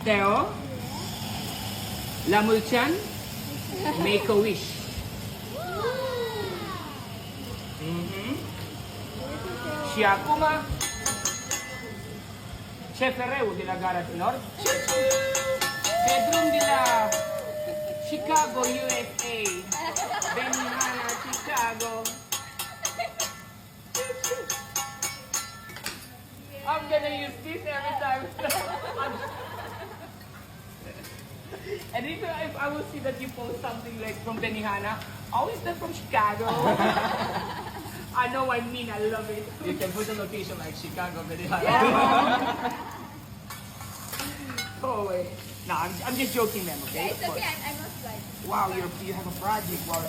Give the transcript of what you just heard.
Theo, Lamulchan, make a wish. Siakuma, Cefereu de la Gara de Nord, Bedroom de la Chicago, USA, Benihana, Chicago. I'm gonna use this every time. And if I will see that you post something like from Benihana, oh, is that from Chicago? I know I mean, I love it. You can put the location like Chicago, Benihana. Oh, wait. No, I'm just joking, ma'am, okay? It's okay, I'm not like. Wow, you have a project. Wow.